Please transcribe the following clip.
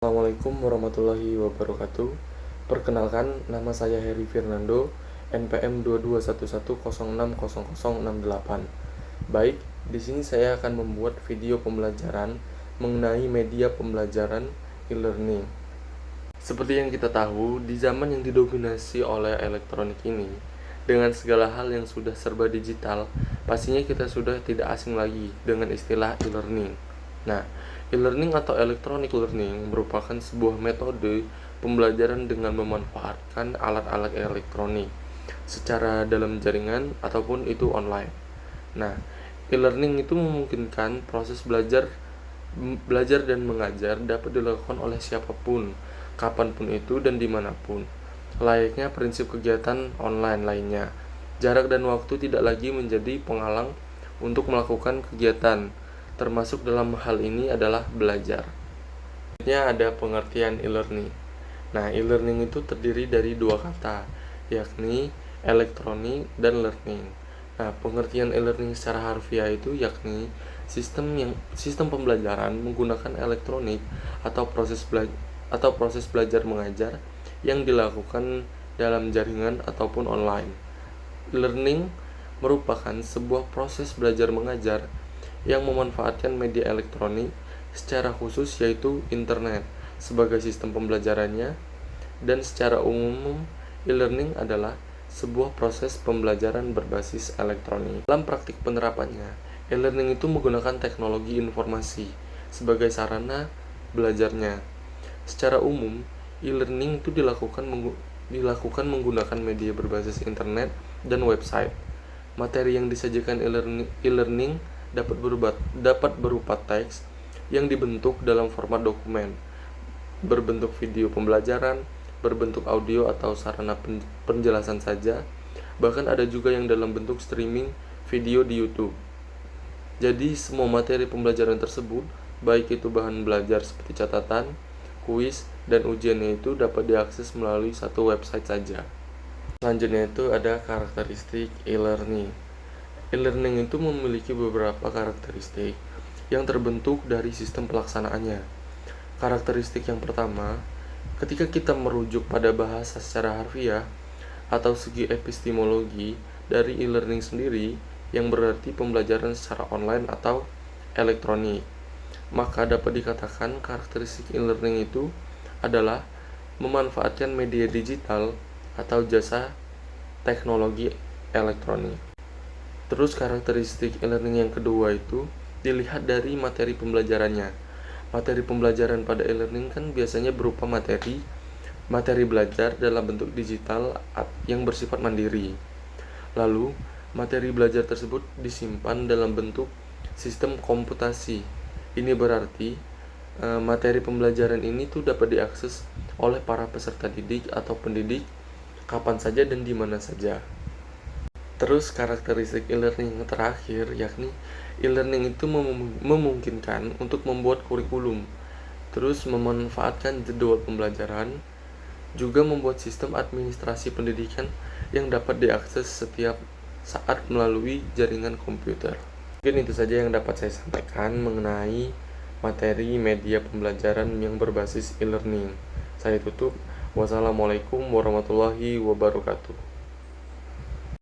Assalamualaikum warahmatullahi wabarakatuh. Perkenalkan, nama saya Heri Fernando, NPM 2211060068. Baik, di sini saya akan membuat video pembelajaran mengenai media pembelajaran e-learning. Seperti yang kita tahu, di zaman yang didominasi oleh elektronik ini, dengan segala hal yang sudah serba digital, pastinya kita sudah tidak asing lagi dengan istilah e-learning. Nah, e-learning atau electronic learning merupakan sebuah metode pembelajaran dengan memanfaatkan alat-alat elektronik secara dalam jaringan ataupun itu online. Nah, e-learning itu memungkinkan proses belajar dan mengajar dapat dilakukan oleh siapapun, kapanpun itu dan dimanapun. Layaknya prinsip kegiatan online lainnya, jarak dan waktu tidak lagi menjadi penghalang untuk melakukan kegiatan, termasuk dalam hal ini adalah belajar. Selanjutnya ada pengertian e-learning. Nah, e-learning itu terdiri dari dua kata, yakni elektronik dan learning. Nah, pengertian e-learning secara harfiah itu yakni sistem pembelajaran menggunakan elektronik atau proses belajar mengajar yang dilakukan dalam jaringan ataupun online. Learning merupakan sebuah proses belajar mengajar yang memanfaatkan media elektronik secara khusus yaitu internet sebagai sistem pembelajarannya, dan secara umum e-learning adalah sebuah proses pembelajaran berbasis elektronik. Dalam praktik penerapannya, e-learning itu menggunakan teknologi informasi sebagai sarana belajarnya. Secara umum, e-learning itu dilakukan menggunakan media berbasis internet dan website. Materi yang disajikan e-learning dapat berupa teks yang dibentuk dalam format dokumen, berbentuk video pembelajaran, berbentuk audio atau sarana penjelasan saja, bahkan ada juga yang dalam bentuk streaming video di YouTube. Jadi semua materi pembelajaran tersebut, baik itu bahan belajar seperti catatan, kuis, dan ujiannya itu dapat diakses melalui satu website saja. Selanjutnya itu ada karakteristik e-learning. E-learning itu memiliki beberapa karakteristik yang terbentuk dari sistem pelaksanaannya. Karakteristik yang pertama, ketika kita merujuk pada bahasa secara harfiah atau segi epistemologi dari e-learning sendiri, yang berarti pembelajaran secara online atau elektronik, maka dapat dikatakan karakteristik e-learning itu adalah memanfaatkan media digital atau jasa teknologi elektronik. Terus karakteristik e-learning yang kedua itu dilihat dari materi pembelajarannya. Materi pembelajaran pada e-learning kan biasanya berupa materi belajar dalam bentuk digital yang bersifat mandiri. Lalu, materi belajar tersebut disimpan dalam bentuk sistem komputasi. Ini berarti materi pembelajaran ini tuh dapat diakses oleh para peserta didik atau pendidik kapan saja dan di mana saja. Terus karakteristik e-learning yang terakhir yakni e-learning itu memungkinkan untuk membuat kurikulum, terus memanfaatkan jadwal pembelajaran, juga membuat sistem administrasi pendidikan yang dapat diakses setiap saat melalui jaringan komputer. Mungkin itu saja yang dapat saya sampaikan mengenai materi media pembelajaran yang berbasis e-learning. Saya tutup. Wassalamualaikum warahmatullahi wabarakatuh.